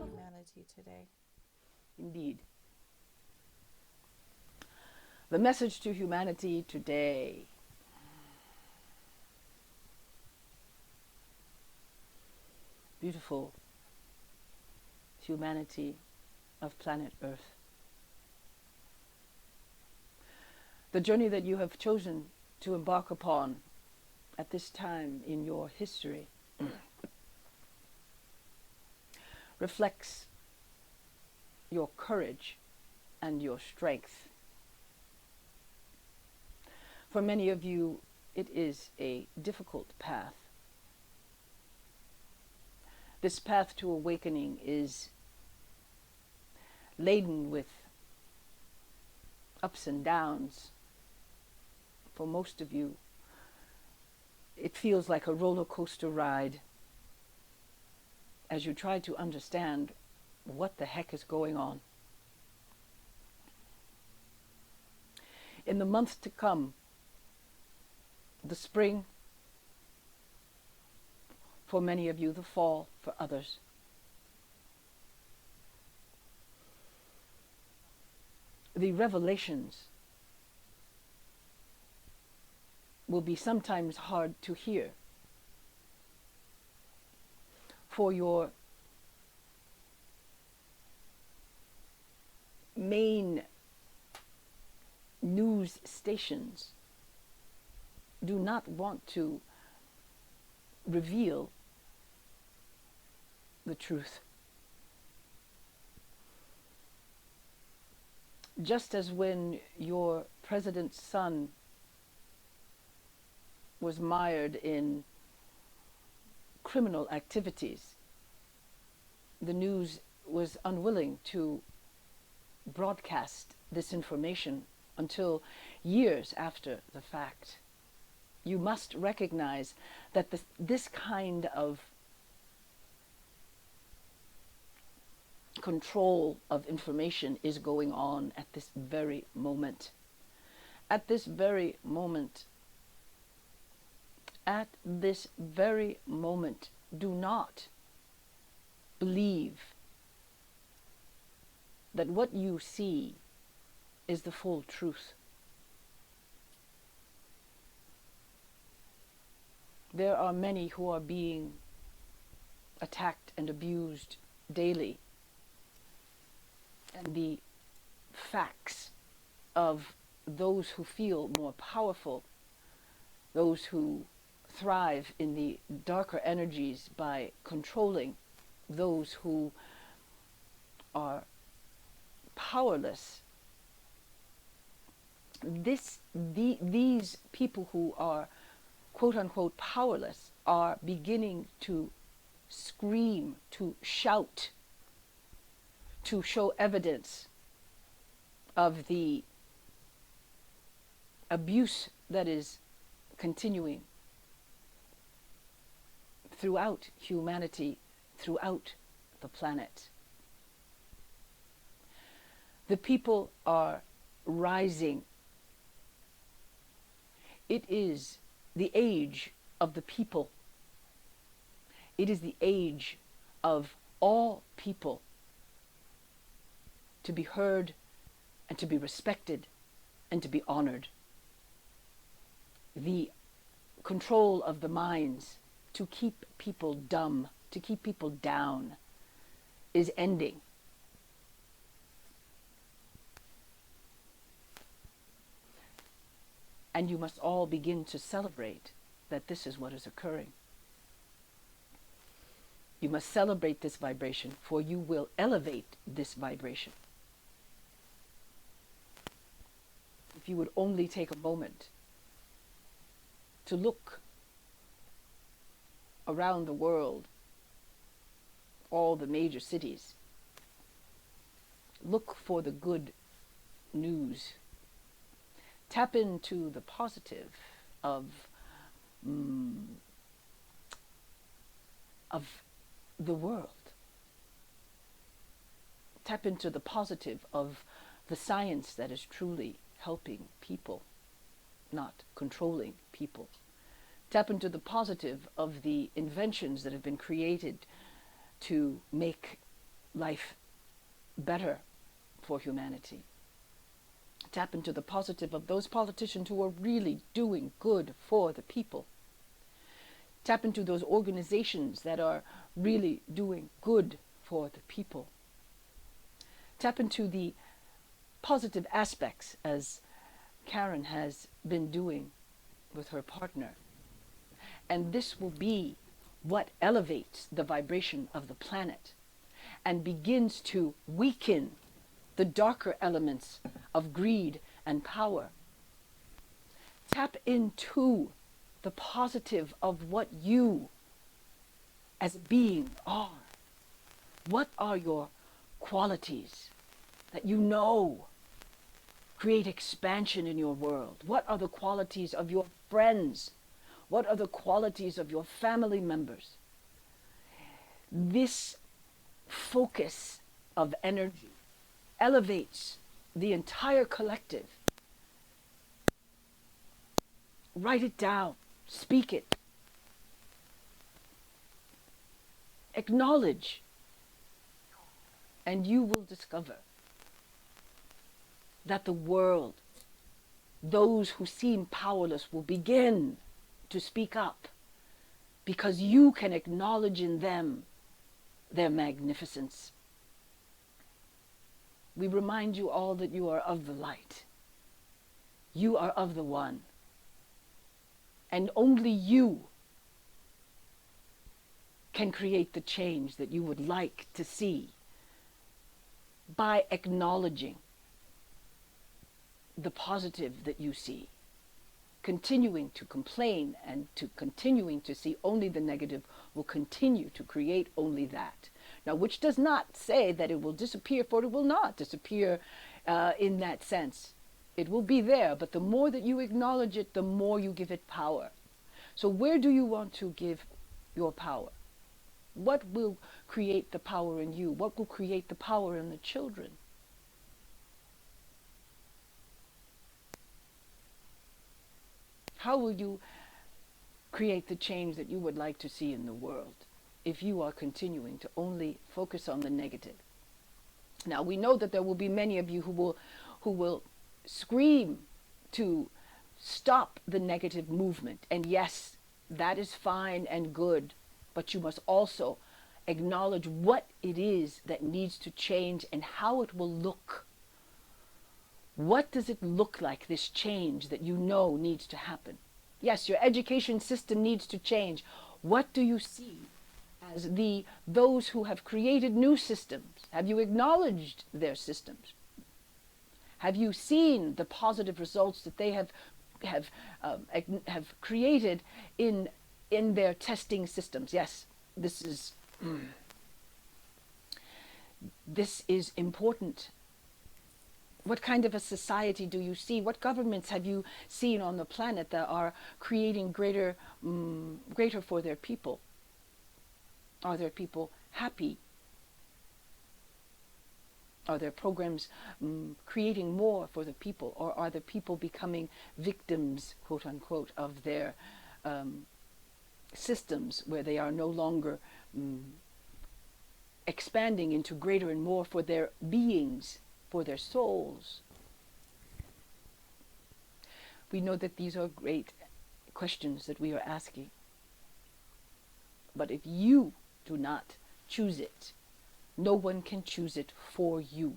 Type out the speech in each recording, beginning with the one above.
Humanity today. Indeed. The message to humanity today. Beautiful humanity of planet Earth. The journey that you have chosen to embark upon at this time in your history reflects your courage and your strength. For many of you, it is a difficult path. This path to awakening is laden with ups and downs. For most of you, it feels like a roller coaster ride as you try to understand what the heck is going on. In the months to come, the spring, for many of you, the fall, for others, the revelations will be sometimes hard to hear. For your main news stations do not want to reveal the truth. Just as when your president's son was mired in criminal activities, the news was unwilling to broadcast this information until years after the fact. You must recognize that this kind of control of information is going on at this very moment. At this very moment. At this very moment. Do not believe that what you see is the full truth. There are many who are being attacked and abused daily. And the facts of those who feel more powerful, those who thrive in the darker energies by controlling those who are powerless. These people who are quote-unquote powerless are beginning to scream, to shout, to show evidence of the abuse that is continuing throughout humanity, throughout the planet. The people are rising. It is the age of the people. It is the age of all people to be heard and to be respected and to be honored. The control of the minds to keep people dumb, to keep people down, is ending. And you must all begin to celebrate that this is what is occurring. You must celebrate this vibration, for you will elevate this vibration. If you would only take a moment to look around the world, all the major cities, look for the good news. Tap into the positive of the world. Tap into the positive of the science that is truly helping people, not controlling people. Tap into the positive of the inventions that have been created to make life better for humanity. Tap into the positive of those politicians who are really doing good for the people. Tap into those organizations that are really doing good for the people. Tap into the positive aspects, as Karen has been doing with her partner. And this will be what elevates the vibration of the planet and begins to weaken the darker elements of greed and power. Tap into the positive of what you as a being are. What are your qualities that you know create expansion in your world? What are the qualities of your friends? What are the qualities of your family members? This focus of energy elevates the entire collective. Write it down. Speak it. Acknowledge. And you will discover that the world, those who seem powerless, will begin to speak up because you can acknowledge in them their magnificence. We remind you all that you are of the light. You are of the one. And only you can create the change that you would like to see by acknowledging the positive that you see. Continuing to complain and to continuing to see only the negative will continue to create only that. Now, which does not say that it will disappear, for it will not disappear in that sense. It will be there, but the more that you acknowledge it, the more you give it power. So where do you want to give your power? What will create the power in you? What will create the power in the children? How will you create the change that you would like to see in the world if you are continuing to only focus on the negative? Now, we know that there will be many of you who will scream to stop the negative movement. And yes, that is fine and good, but you must also acknowledge what it is that needs to change and how it will look. What does it look like, this change that you know needs to happen? Yes, your education system needs to change. What do you see as those who have created new systems? Have you acknowledged their systems? Have you seen the positive results that they have created in their testing systems? Yes, this is important. What kind of a society do you see? What governments have you seen on the planet that are creating greater for their people? Are their people happy? Are their programs creating more for the people? Or are the people becoming victims, quote unquote, of their systems where they are no longer expanding into greater and more for their beings, for their souls? We know that these are great questions that we are asking. But if you do not choose it, no one can choose it for you.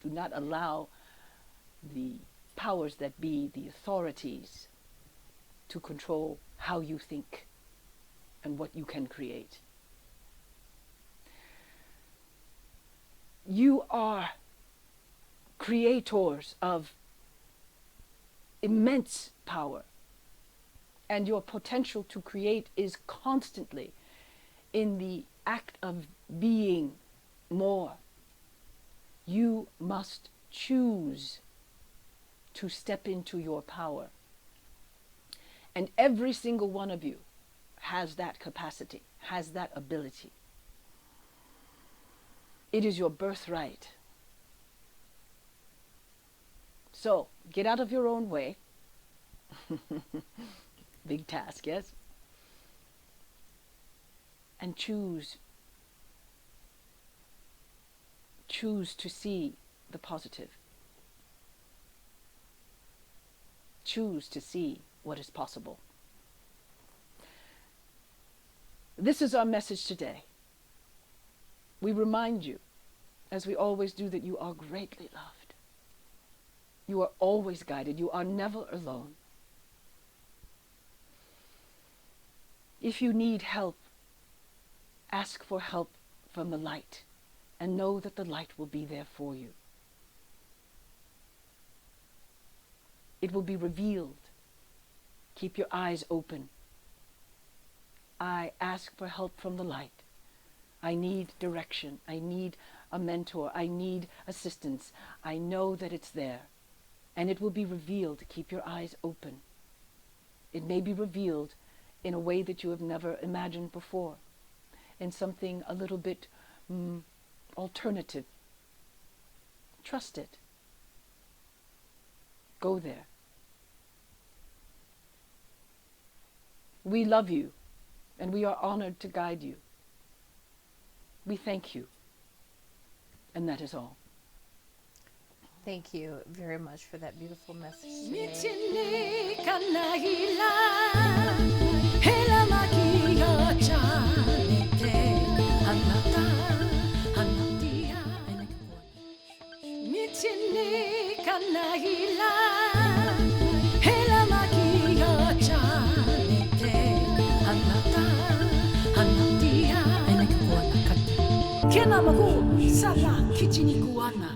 Do not allow the powers that be, the authorities, to control how you think and what you can create. You are creators of immense power, and your potential to create is constantly in the act of being more. You must choose to step into your power. And every single one of you has that capacity, has that ability. It is your birthright. So get out of your own way. Big task, yes? And choose to see the positive. Choose to see what is possible. This is our message today. We remind you, as we always do, that you are greatly loved. You are always guided. You are never alone. If you need help, ask for help from the light and know that the light will be there for you. It will be revealed. Keep your eyes open. I ask for help from the light. I need direction. I need a mentor. I need assistance. I know that it's there. And it will be revealed. Keep your eyes open. It may be revealed in a way that you have never imagined before, in something a little bit alternative. Trust it. Go there. We love you, and we are honored to guide you. We thank you, and that is all. Thank you very much for that beautiful message Kena magu sala kijini kuana.